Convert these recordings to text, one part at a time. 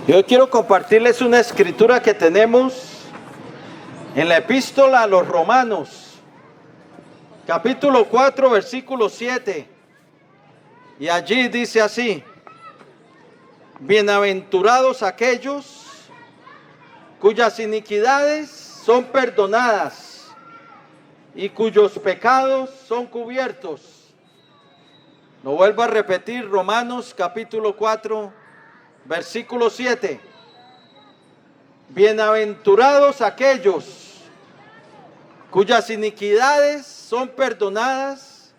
Yo quiero compartirles una escritura que tenemos en la epístola a los Romanos, capítulo 4, versículo 7. Y allí dice así: bienaventurados aquellos cuyas iniquidades son perdonadas y cuyos pecados son cubiertos. Lo vuelvo a repetir, Romanos capítulo 4, versículo 7. Bienaventurados aquellos cuyas iniquidades son perdonadas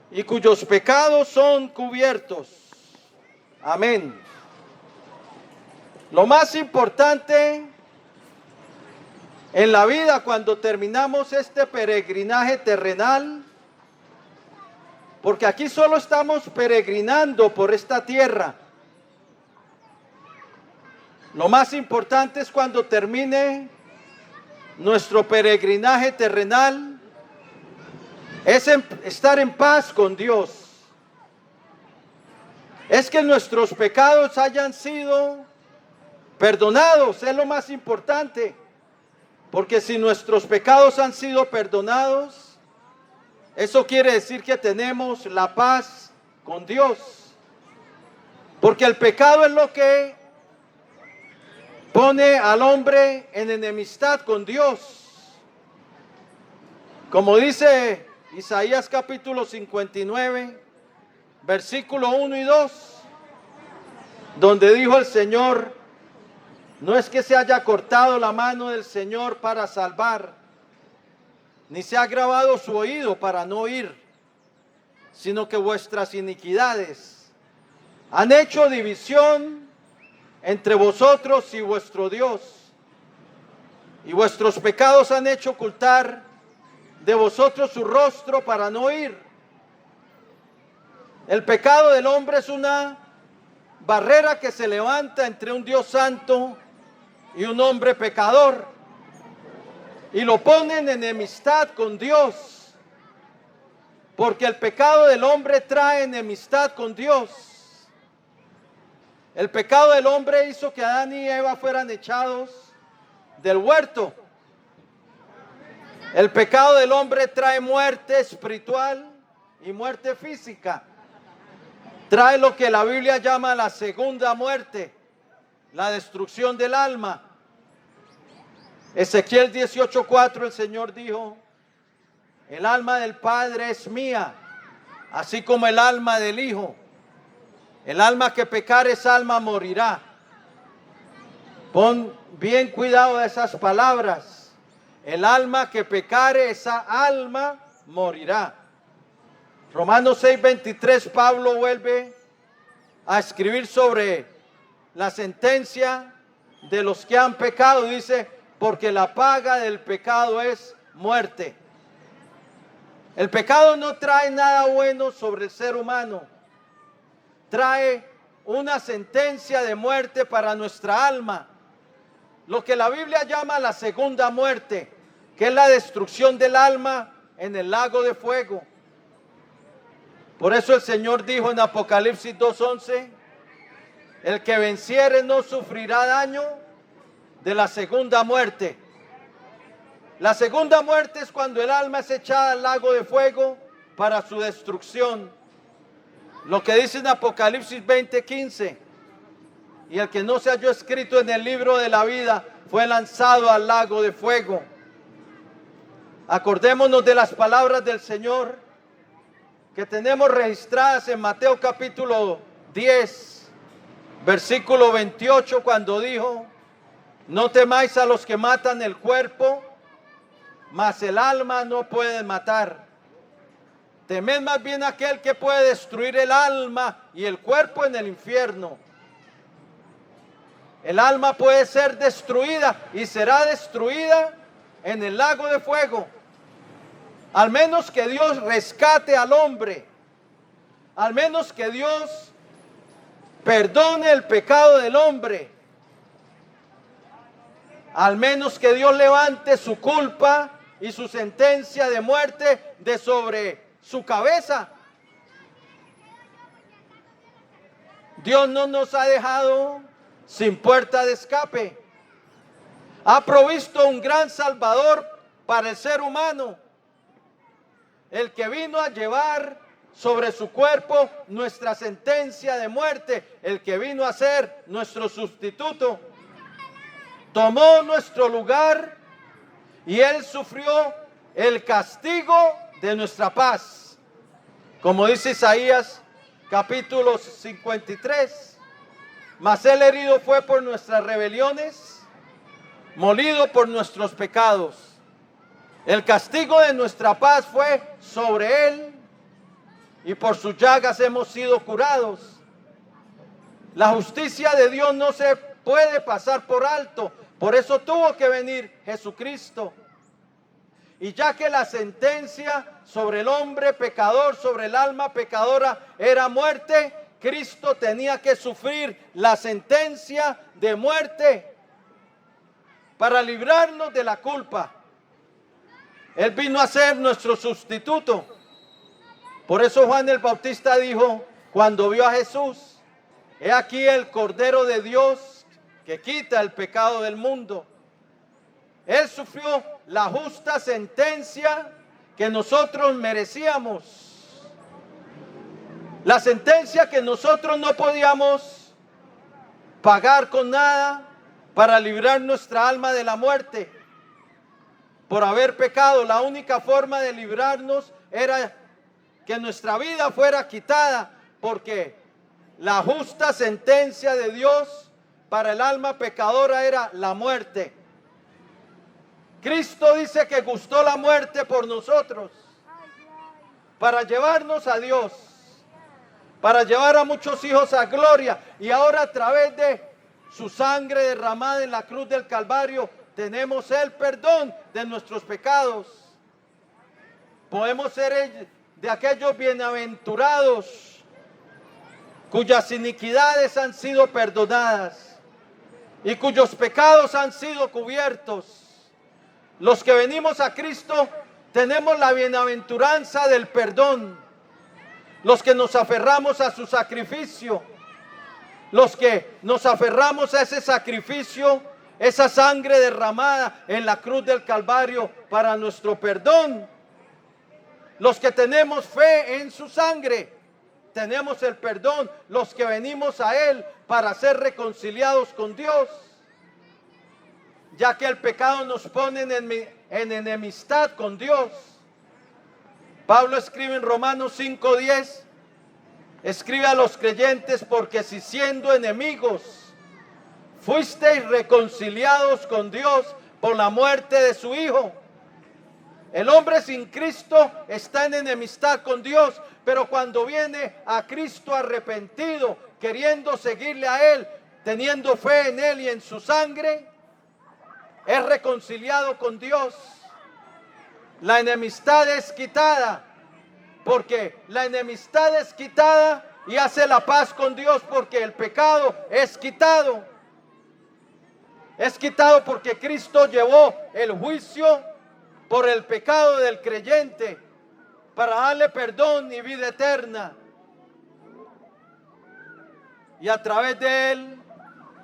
y cuyos pecados son cubiertos. Amén. Lo más importante en la vida cuando terminamos este peregrinaje terrenal, porque aquí solo estamos peregrinando por esta tierra. Lo más importante es cuando termine nuestro peregrinaje terrenal, es estar en paz con Dios. Es que nuestros pecados hayan sido perdonados, es lo más importante. Porque si nuestros pecados han sido perdonados, eso quiere decir que tenemos la paz con Dios. Porque el pecado es lo que pone al hombre en enemistad con Dios. Como dice Isaías capítulo 59, versículo 1 y 2, donde dijo el Señor: no es que se haya cortado la mano del Señor para salvar, ni se ha agravado su oído para no oír, sino que vuestras iniquidades han hecho división entre vosotros y vuestro Dios, y vuestros pecados han hecho ocultar de vosotros su rostro para no oír. El pecado del hombre es una barrera que se levanta entre un Dios santo y un hombre pecador, y lo pone en enemistad con Dios, porque el pecado del hombre trae enemistad con Dios. El pecado del hombre hizo que Adán y Eva fueran echados del huerto. El pecado del hombre trae muerte espiritual y muerte física. Trae lo que la Biblia llama la segunda muerte, la destrucción del alma. Ezequiel 18:4, el Señor dijo: el alma del Padre es mía, así como el alma del Hijo. El alma que pecare, esa alma morirá. Pon bien cuidado de esas palabras. El alma que pecare, esa alma morirá. Romanos 6:23, Pablo vuelve a escribir sobre la sentencia de los que han pecado. Dice: porque la paga del pecado es muerte. El pecado no trae nada bueno sobre el ser humano. Trae una sentencia de muerte para nuestra alma. Lo que la Biblia llama la segunda muerte, que es la destrucción del alma en el lago de fuego. Por eso el Señor dijo en Apocalipsis 2:11: el que venciere no sufrirá daño de la segunda muerte. La segunda muerte es cuando el alma es echada al lago de fuego para su destrucción. Lo que dice en Apocalipsis 20:15: y el que no se halló escrito en el libro de la vida fue lanzado al lago de fuego. Acordémonos de las palabras del Señor que tenemos registradas en Mateo capítulo 10, versículo 28, cuando dijo: no temáis a los que matan el cuerpo, mas el alma no pueden matar. Temed más bien a aquel que puede destruir el alma y el cuerpo en el infierno. El alma puede ser destruida y será destruida en el lago de fuego, al menos que Dios rescate al hombre, al menos que Dios perdone el pecado del hombre, al menos que Dios levante su culpa y su sentencia de muerte de sobre su cabeza. Dios no nos ha dejado sin puerta de escape. Ha provisto un gran Salvador para el ser humano, el que vino a llevar sobre su cuerpo nuestra sentencia de muerte, el que vino a ser nuestro sustituto. Tomó nuestro lugar y Él sufrió el castigo de nuestra paz. Como dice Isaías capítulo 53, mas Él herido fue por nuestras rebeliones, molido por nuestros pecados. El castigo de nuestra paz fue sobre Él y por sus llagas hemos sido curados. La justicia de Dios no se puede pasar por alto, por eso tuvo que venir Jesucristo. Y ya que la sentencia sobre el hombre pecador, sobre el alma pecadora era muerte, Cristo tenía que sufrir la sentencia de muerte para librarnos de la culpa. Él vino a ser nuestro sustituto. Por eso Juan el Bautista dijo, cuando vio a Jesús, he aquí el Cordero de Dios que quita el pecado del mundo. Él sufrió la justa sentencia que nosotros merecíamos. La sentencia que nosotros no podíamos pagar con nada para librar nuestra alma de la muerte. Por haber pecado, la única forma de librarnos era que nuestra vida fuera quitada, porque la justa sentencia de Dios para el alma pecadora era la muerte. Cristo dice que gustó la muerte por nosotros, para llevarnos a Dios, para llevar a muchos hijos a gloria. Y ahora a través de su sangre derramada en la cruz del Calvario, tenemos el perdón de nuestros pecados. Podemos ser de aquellos bienaventurados cuyas iniquidades han sido perdonadas y cuyos pecados han sido cubiertos. Los que venimos a Cristo tenemos la bienaventuranza del perdón. Los que nos aferramos a su sacrificio, los que nos aferramos a ese sacrificio, esa sangre derramada en la cruz del Calvario para nuestro perdón. Los que tenemos fe en su sangre, tenemos el perdón. Los que venimos a Él para ser reconciliados con Dios, ya que el pecado nos pone en enemistad con Dios. Pablo escribe en Romanos 5:10, escribe a los creyentes, porque si siendo enemigos fuisteis reconciliados con Dios por la muerte de su Hijo. El hombre sin Cristo está en enemistad con Dios, pero cuando viene a Cristo arrepentido, queriendo seguirle a Él, teniendo fe en Él y en su sangre, es reconciliado con Dios. La enemistad es quitada, porque la enemistad es quitada y hace la paz con Dios, porque el pecado es quitado. Es quitado porque Cristo llevó el juicio por el pecado del creyente para darle perdón y vida eterna. Y a través de Él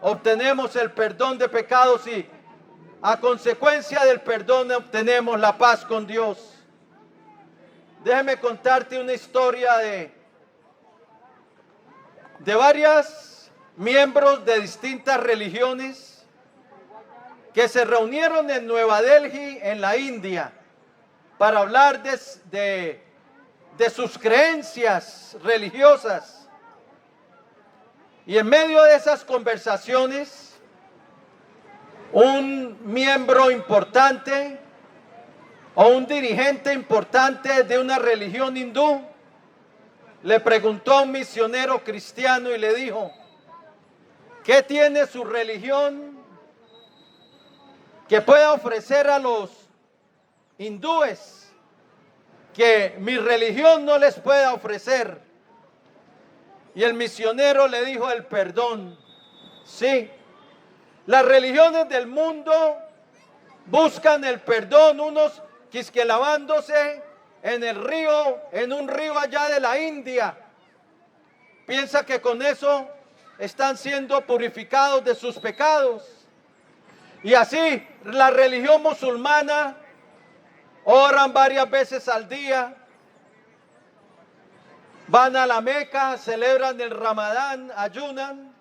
obtenemos el perdón de pecados y a consecuencia del perdón obtenemos la paz con Dios. Déjeme contarte una historia de varios miembros de distintas religiones que se reunieron en Nueva Delhi, en la India, para hablar de sus creencias religiosas. Y en medio de esas conversaciones, un miembro importante o un dirigente importante de una religión hindú le preguntó a un misionero cristiano y le dijo: ¿qué tiene su religión que pueda ofrecer a los hindúes que mi religión no les pueda ofrecer? Y el misionero le dijo: el perdón. Sí, las religiones del mundo buscan el perdón, unos quisque lavándose en el río, en un río allá de la India, piensa que con eso están siendo purificados de sus pecados. Y así la religión musulmana oran varias veces al día, van a la Meca, celebran el Ramadán, ayunan.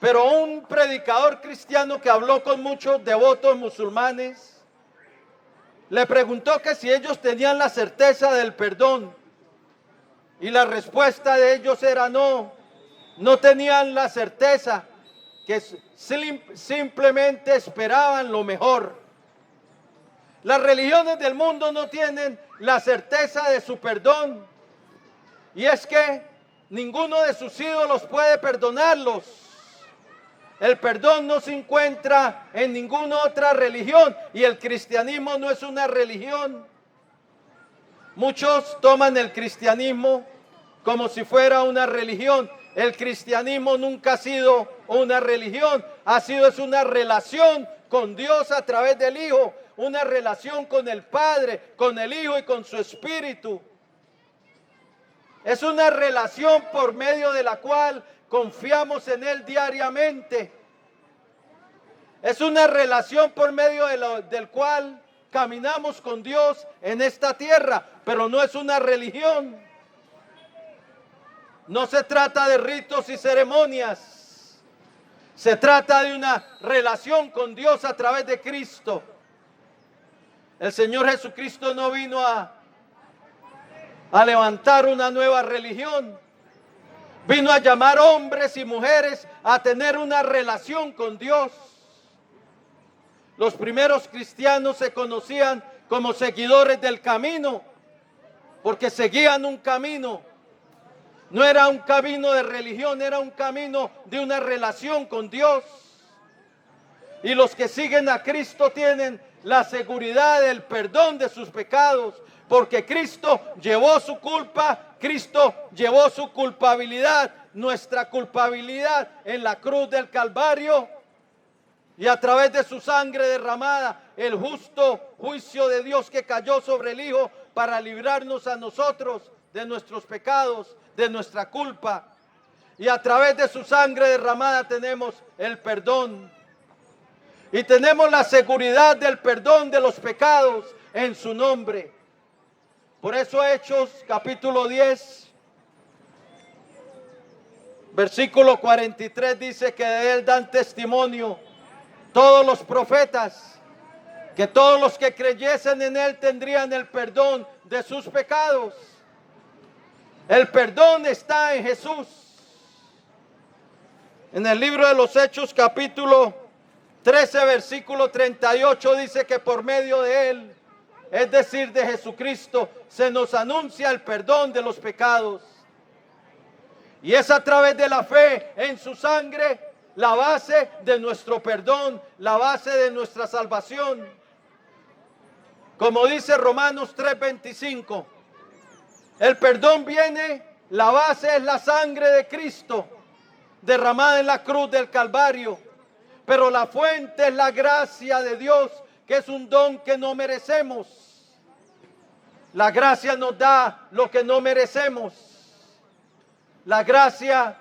Pero un predicador cristiano que habló con muchos devotos musulmanes le preguntó que si ellos tenían la certeza del perdón. Y la respuesta de ellos era no, no tenían la certeza, que simplemente esperaban lo mejor. Las religiones del mundo no tienen la certeza de su perdón. Y es que ninguno de sus ídolos puede perdonarlos. El perdón no se encuentra en ninguna otra religión y el cristianismo no es una religión. Muchos toman el cristianismo como si fuera una religión. El cristianismo nunca ha sido una religión, es una relación con Dios a través del Hijo, una relación con el Padre, con el Hijo y con su Espíritu. Es una relación por medio de la cual confiamos en Él diariamente. Es una relación por medio del cual caminamos con Dios en esta tierra, pero no es una religión. No se trata de ritos y ceremonias. Se trata de una relación con Dios a través de Cristo. El Señor Jesucristo no vino a levantar una nueva religión. Vino a llamar hombres y mujeres a tener una relación con Dios. Los primeros cristianos se conocían como seguidores del camino, porque seguían un camino. No era un camino de religión, era un camino de una relación con Dios. Y los que siguen a Cristo tienen la seguridad del perdón de sus pecados, porque Cristo llevó su culpa, Cristo llevó su culpabilidad, nuestra culpabilidad en la cruz del Calvario, y a través de su sangre derramada, el justo juicio de Dios que cayó sobre el Hijo para librarnos a nosotros de nuestros pecados, de nuestra culpa. Y a través de su sangre derramada tenemos el perdón. Y tenemos la seguridad del perdón de los pecados en su nombre. Por eso Hechos capítulo 10, versículo 43 dice que de él dan testimonio todos los profetas, que todos los que creyesen en él tendrían el perdón de sus pecados. El perdón está en Jesús. En el libro de los Hechos capítulo 13 versículo 38 dice que por medio de él, es decir, de Jesucristo, se nos anuncia el perdón de los pecados. Y es a través de la fe en su sangre la base de nuestro perdón, la base de nuestra salvación. Como dice Romanos 3:25, el perdón viene, la base es la sangre de Cristo derramada en la cruz del Calvario, pero la fuente es la gracia de Dios, que es un don que no merecemos. La gracia nos da lo que no merecemos. La gracia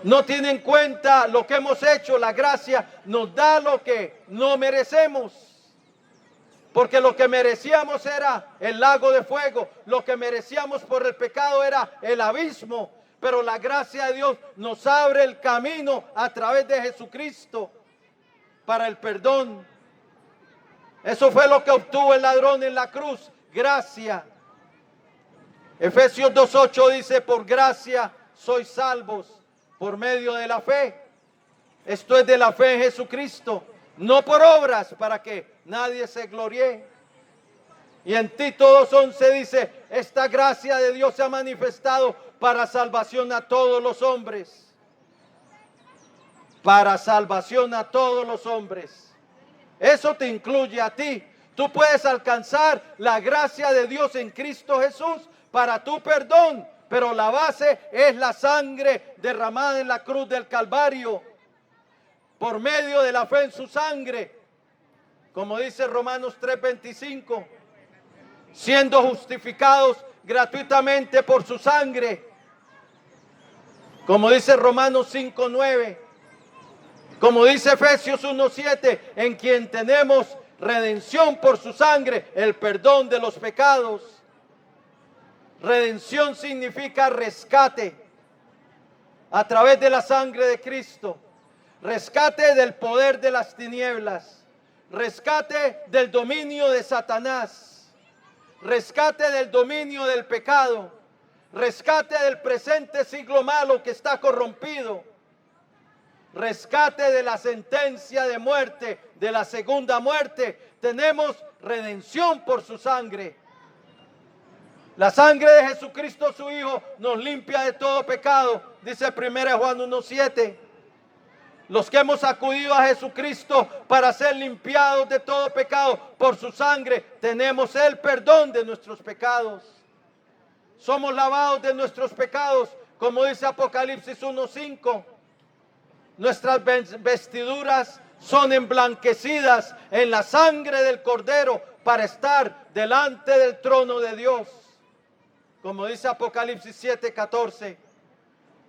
no tiene en cuenta lo que hemos hecho. La gracia nos da lo que no merecemos. Porque lo que merecíamos era el lago de fuego. Lo que merecíamos por el pecado era el abismo. Pero la gracia de Dios nos abre el camino a través de Jesucristo para el perdón. Eso fue lo que obtuvo el ladrón en la cruz. Gracia. Efesios 2:8 dice, por gracia sois salvos por medio de la fe. Esto es de la fe en Jesucristo, no por obras, para que nadie se gloríe. Y en Tito 2:11 dice, esta gracia de Dios se ha manifestado para salvación a todos los hombres. Para salvación a todos los hombres. Eso te incluye a ti. Tú puedes alcanzar la gracia de Dios en Cristo Jesús para tu perdón, pero la base es la sangre derramada en la cruz del Calvario, por medio de la fe en su sangre, como dice Romanos 3:25, siendo justificados gratuitamente por su sangre. Como dice Romanos 5:9, como dice Efesios 1:7, en quien tenemos redención por su sangre, el perdón de los pecados. Redención significa rescate a través de la sangre de Cristo. Rescate del poder de las tinieblas. Rescate del dominio de Satanás. Rescate del dominio del pecado. Rescate del presente siglo malo que está corrompido. Rescate de la sentencia de muerte, de la segunda muerte. Tenemos redención por su sangre. La sangre de Jesucristo su Hijo nos limpia de todo pecado, dice 1 Juan 1:7. Los que hemos acudido a Jesucristo para ser limpiados de todo pecado por su sangre, tenemos el perdón de nuestros pecados. Somos lavados de nuestros pecados, como dice Apocalipsis 1:5. Nuestras vestiduras son emblanquecidas en la sangre del Cordero para estar delante del trono de Dios. Como dice Apocalipsis 7:14.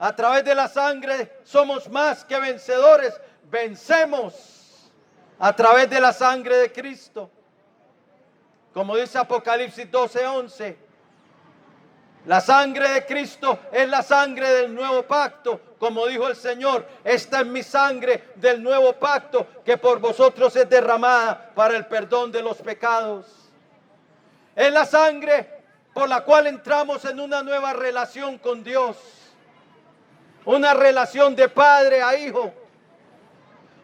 A través de la sangre somos más que vencedores. Vencemos a través de la sangre de Cristo. Como dice Apocalipsis 12:11. La sangre de Cristo es la sangre del nuevo pacto. Como dijo el Señor, esta es mi sangre del nuevo pacto que por vosotros es derramada para el perdón de los pecados. Es la sangre por la cual entramos en una nueva relación con Dios. Una relación de padre a hijo.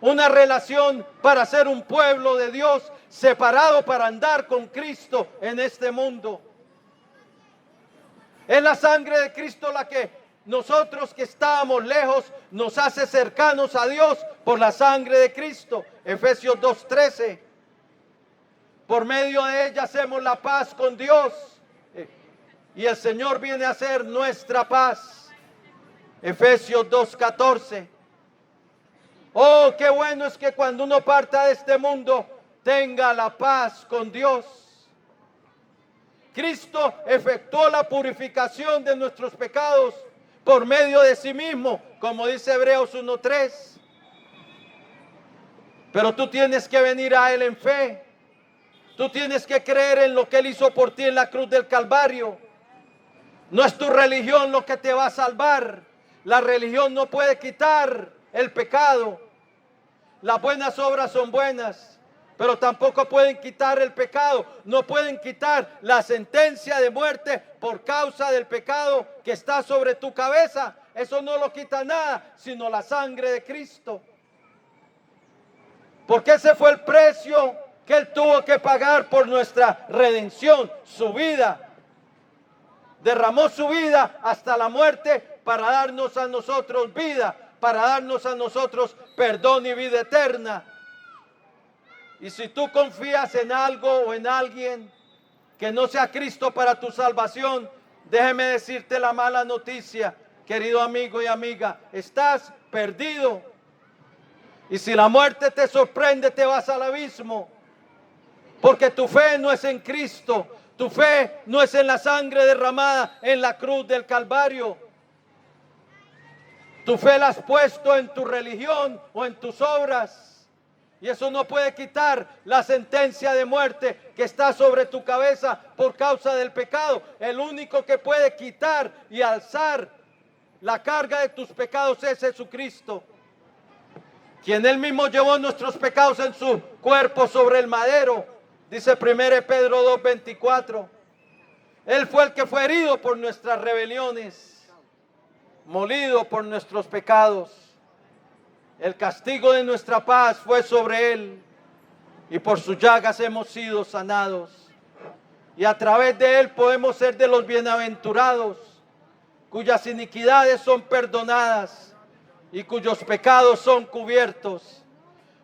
Una relación para ser un pueblo de Dios separado para andar con Cristo en este mundo. Es la sangre de Cristo la que nosotros que estábamos lejos nos hace cercanos a Dios por la sangre de Cristo. Efesios 2:13. Por medio de ella hacemos la paz con Dios. Y el Señor viene a ser nuestra paz. Efesios 2:14. Oh, qué bueno es que cuando uno parta de este mundo tenga la paz con Dios. Cristo efectuó la purificación de nuestros pecados por medio de sí mismo, como dice Hebreos 1:3. Pero tú tienes que venir a Él en fe. Tú tienes que creer en lo que Él hizo por ti en la cruz del Calvario. No es tu religión lo que te va a salvar. La religión no puede quitar el pecado. Las buenas obras son buenas, pero tampoco pueden quitar el pecado. No pueden quitar la sentencia de muerte por causa del pecado que está sobre tu cabeza. Eso no lo quita nada, sino la sangre de Cristo. Porque ese fue el precio que Él tuvo que pagar por nuestra redención, su vida. Derramó su vida hasta la muerte para darnos a nosotros vida, para darnos a nosotros perdón y vida eterna. Y si tú confías en algo o en alguien que no sea Cristo para tu salvación, déjeme decirte la mala noticia, querido amigo y amiga, estás perdido. Y si la muerte te sorprende, te vas al abismo, porque tu fe no es en Cristo, tu fe no es en la sangre derramada en la cruz del Calvario. Tu fe la has puesto en tu religión o en tus obras. Y eso no puede quitar la sentencia de muerte que está sobre tu cabeza por causa del pecado. El único que puede quitar y alzar la carga de tus pecados es Jesucristo, quien Él mismo llevó nuestros pecados en su cuerpo sobre el madero. Dice 1 Pedro 2:24. Él fue el que fue herido por nuestras rebeliones, molido por nuestros pecados. El castigo de nuestra paz fue sobre Él, y por sus llagas hemos sido sanados. Y a través de Él podemos ser de los bienaventurados, cuyas iniquidades son perdonadas y cuyos pecados son cubiertos.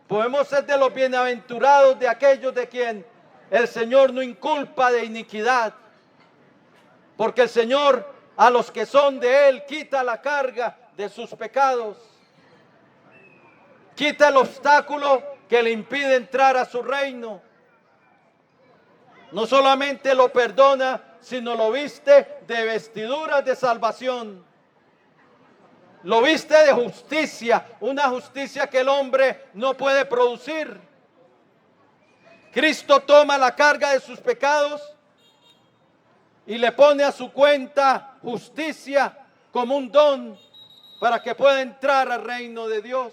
Podemos ser de los bienaventurados, de aquellos de quien el Señor no inculpa de iniquidad, porque el Señor a los que son de Él quita la carga de sus pecados, quita el obstáculo que le impide entrar a su reino. No solamente lo perdona, sino lo viste de vestiduras de salvación. Lo viste de justicia, una justicia que el hombre no puede producir. Cristo toma la carga de sus pecados y le pone a su cuenta justicia como un don para que pueda entrar al reino de Dios.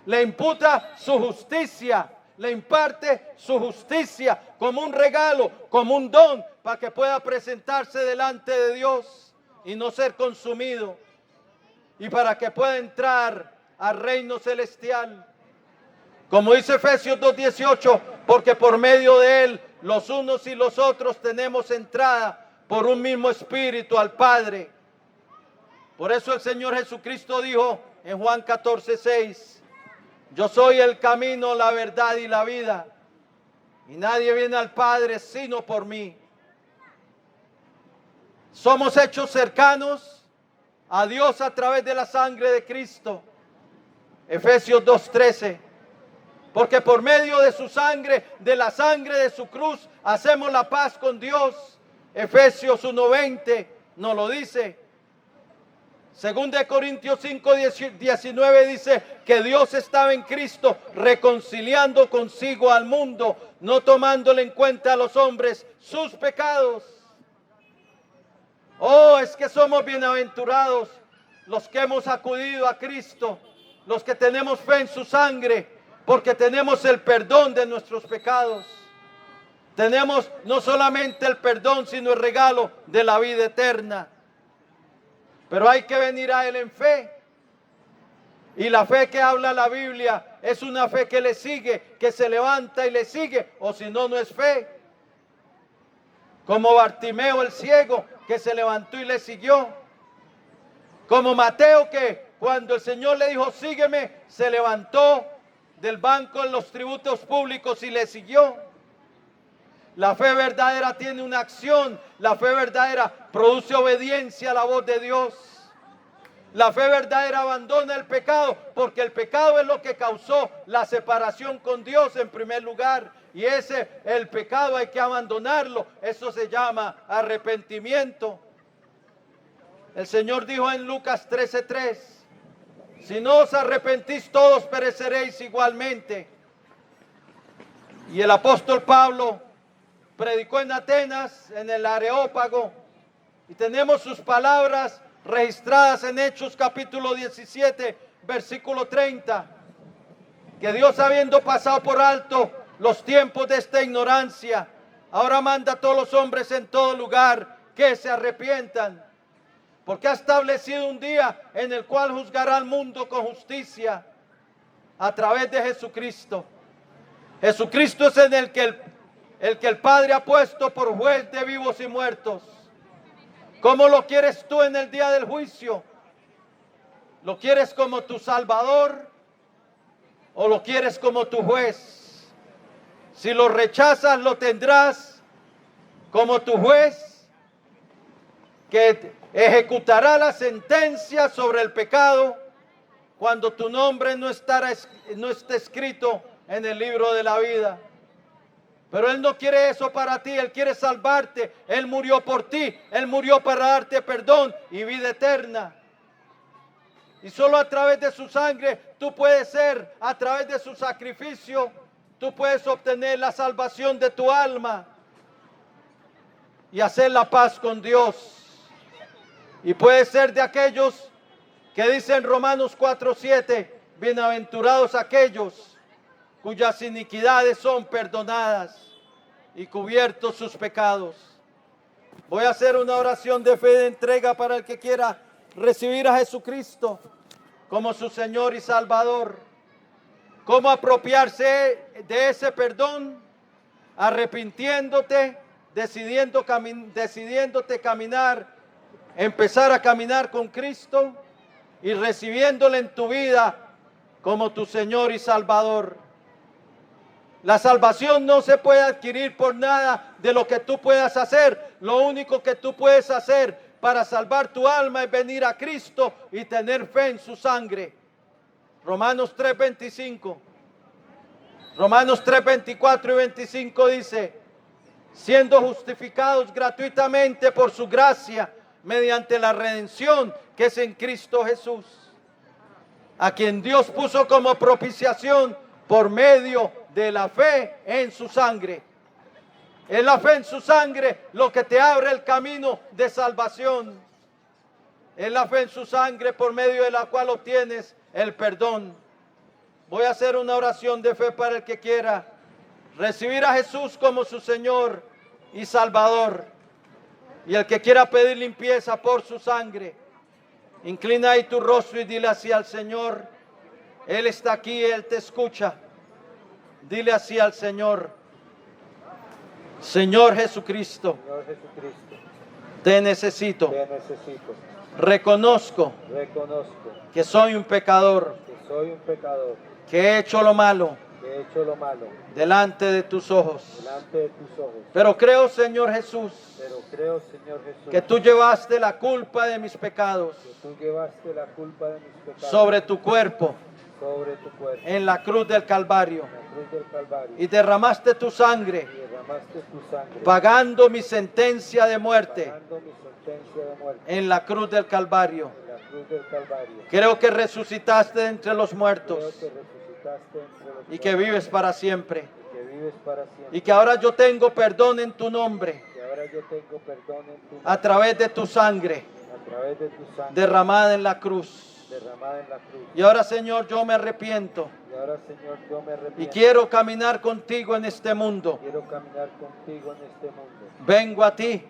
Le imputa su justicia, le imparte su justicia como un regalo, como un don, para que pueda presentarse delante de Dios y no ser consumido, y para que pueda entrar al reino celestial. Como dice Efesios 2:18, porque por medio de él los unos y los otros tenemos entrada por un mismo espíritu al Padre. Por eso el Señor Jesucristo dijo en Juan 14:6, yo soy el camino, la verdad y la vida, y nadie viene al Padre sino por mí. Somos hechos cercanos a Dios a través de la sangre de Cristo. Efesios 2:13. Porque por medio de su sangre, de la sangre de su cruz, hacemos la paz con Dios. Efesios 1:20 nos lo dice. Según de Corintios 5:19 dice que Dios estaba en Cristo reconciliando consigo al mundo, no tomándole en cuenta a los hombres sus pecados. Oh, es que somos bienaventurados los que hemos acudido a Cristo, los que tenemos fe en su sangre, porque tenemos el perdón de nuestros pecados. Tenemos no solamente el perdón, sino el regalo de la vida eterna. Pero hay que venir a Él en fe. Y la fe que habla la Biblia es una fe que le sigue, que se levanta y le sigue, o si no, no es fe. Como Bartimeo el ciego, que se levantó y le siguió. Como Mateo, que cuando el Señor le dijo, sígueme, se levantó del banco en los tributos públicos y le siguió. La fe verdadera tiene una acción. La fe verdadera produce obediencia a la voz de Dios. La fe verdadera abandona el pecado, porque el pecado es lo que causó la separación con Dios en primer lugar. Y el pecado hay que abandonarlo. Eso se llama arrepentimiento. El Señor dijo en Lucas 13:3, si no os arrepentís todos pereceréis igualmente. Y el apóstol Pablo predicó en Atenas, en el Areópago, y tenemos sus palabras registradas en Hechos capítulo 17, versículo 30, que Dios, habiendo pasado por alto los tiempos de esta ignorancia, ahora manda a todos los hombres en todo lugar que se arrepientan, porque ha establecido un día en el cual juzgará al mundo con justicia a través de Jesucristo. Jesucristo es en el que el Padre ha puesto por juez de vivos y muertos. ¿Cómo lo quieres tú en el día del juicio? ¿Lo quieres como tu Salvador o lo quieres como tu juez? Si lo rechazas, lo tendrás como tu juez, que ejecutará la sentencia sobre el pecado cuando tu nombre no esté escrito en el libro de la vida. Pero Él no quiere eso para ti, Él quiere salvarte. Él murió por ti, Él murió para darte perdón y vida eterna. Y solo a través de su sangre tú puedes ser, a través de su sacrificio, tú puedes obtener la salvación de tu alma y hacer la paz con Dios. Y puedes ser de aquellos que dicen Romanos 4:7, bienaventurados aquellos cuyas iniquidades son perdonadas y cubiertos sus pecados. Voy a hacer una oración de fe de entrega para el que quiera recibir a Jesucristo como su Señor y Salvador. ¿Cómo apropiarse de ese perdón? Arrepintiéndote, decidiéndote caminar, empezar a caminar con Cristo y recibiéndole en tu vida como tu Señor y Salvador. La salvación no se puede adquirir por nada de lo que tú puedas hacer. Lo único que tú puedes hacer para salvar tu alma es venir a Cristo y tener fe en su sangre. Romanos 3:25. Romanos 3:24 y 25 dice, siendo justificados gratuitamente por su gracia mediante la redención que es en Cristo Jesús, a quien Dios puso como propiciación por medio de la fe en su sangre. Es la fe en su sangre lo que te abre el camino de salvación. Es la fe en su sangre por medio de la cual obtienes el perdón. Voy a hacer una oración de fe para el que quiera recibir a Jesús como su Señor y Salvador. Y el que quiera pedir limpieza por su sangre, inclina ahí tu rostro y dile así al Señor. Él está aquí, Él te escucha. Dile así al Señor: Señor Jesucristo, Señor Jesucristo, te necesito. te necesito. Reconozco Reconozco que soy un pecador, que soy un pecador, que he hecho lo malo que he hecho lo malo delante de tus ojos. delante de tus ojos. Pero creo, Señor Jesús, Pero creo, Señor Jesús, que tú llevaste la culpa de mis pecados que tú llevaste la culpa de mis pecados sobre tu cuerpo sobre tu cuerpo en la cruz del Calvario en la cruz del Calvario y derramaste tu sangre y derramaste tu sangre pagando mi sentencia de muerte pagando mi sentencia de muerte en la cruz del Calvario. en la cruz del Calvario. Creo que resucitaste de entre los Creo muertos que resucitaste entre los y que muertos vives para siempre. y que vives para siempre. Y que ahora yo tengo perdón en tu nombre Que ahora yo tengo perdón en tu a través de tu sangre a través de tu sangre derramada en la cruz. derramada en la cruz. Y ahora, Señor, yo me arrepiento Y ahora, Señor, yo me y arrepiento. quiero caminar contigo en este mundo. Quiero caminar contigo en este mundo. Vengo a ti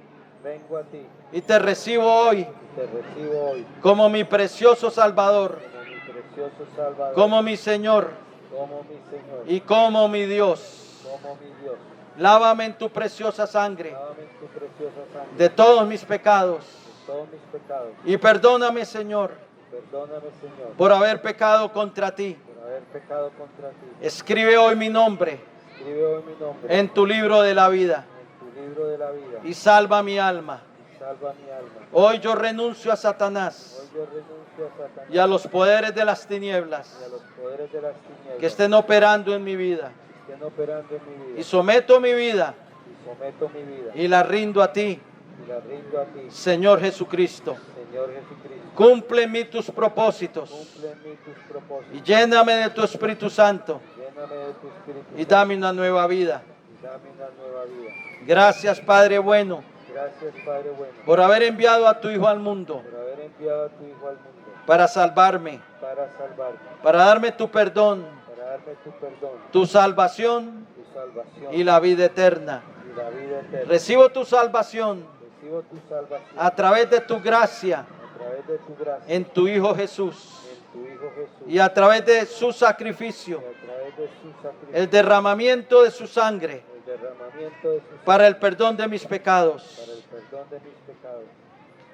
Vengo a ti y te recibo hoy y te recibo hoy como mi precioso Salvador, como mi precioso Salvador, como mi Señor como mi Señor, y como mi Dios. como mi Dios. Lávame en tu preciosa sangre Lávame en tu preciosa sangre de todos mis pecados de todos mis pecados. y perdóname, Señor, Perdóname, Señor, por haber pecado contra ti. por haber pecado contra ti. Escribe hoy mi nombre Escribe hoy mi nombre en tu libro de la vida en tu libro de la vida y salva mi alma. y salva mi alma. Hoy yo renuncio a Satanás Hoy yo renuncio a Satanás y a los poderes de las tinieblas y a los poderes de las tinieblas que estén operando en mi vida que estén operando en mi vida y someto mi vida y someto mi vida y la rindo a ti, y la rindo a ti, Señor Jesucristo. Señor Jesucristo. Cumple en mí tus propósitos Cumple en mí tus propósitos. y lléname de tu Espíritu Santo Lléname de tu Espíritu y dame una nueva vida. y dame una nueva vida. Gracias, Padre bueno, Gracias, Padre bueno, por haber enviado a tu Hijo al mundo por haber enviado a tu Hijo al mundo para salvarme, para salvarme, para darme tu perdón, para darme tu perdón, tu salvación tu salvación y la vida eterna. y la vida eterna. Recibo tu salvación Recibo tu salvación a través de tu gracia a través de tu gracia en tu Hijo Jesús en tu Hijo Jesús y a través de su sacrificio, y a través de su sacrificio, el derramamiento de su sangre el derramamiento de su sangre para el perdón de mis pecados para el perdón de mis pecados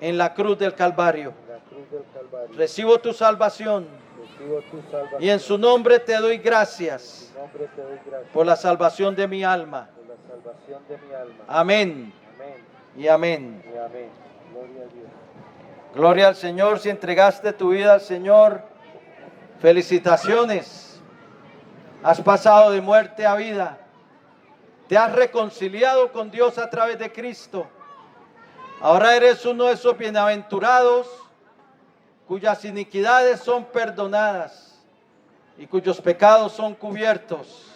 en la cruz del Calvario. en la cruz del Calvario. Recibo tu salvación Recibo tu salvación. y en su nombre te doy gracias En tu nombre te doy gracias por la salvación de mi alma. por la salvación de mi alma. Amén Amén y amén. y amén. Gloria a Dios. Gloria al Señor. Si entregaste tu vida al Señor, felicitaciones. Has pasado de muerte a vida. Te has reconciliado con Dios a través de Cristo. Ahora eres uno de esos bienaventurados cuyas iniquidades son perdonadas y cuyos pecados son cubiertos.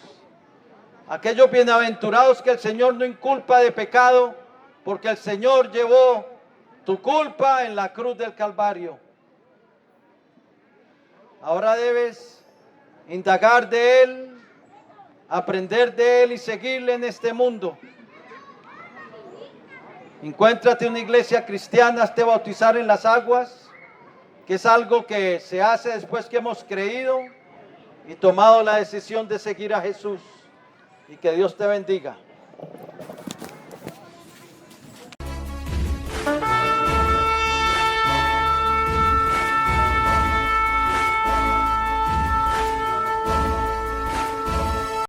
Aquellos bienaventurados que el Señor no inculpa de pecado, porque el Señor llevó tu culpa en la cruz del Calvario. Ahora debes indagar de Él, aprender de Él y seguirle en este mundo. Encuéntrate una iglesia cristiana, hazte bautizar en las aguas, que es algo que se hace después que hemos creído y tomado la decisión de seguir a Jesús. Y que Dios te bendiga.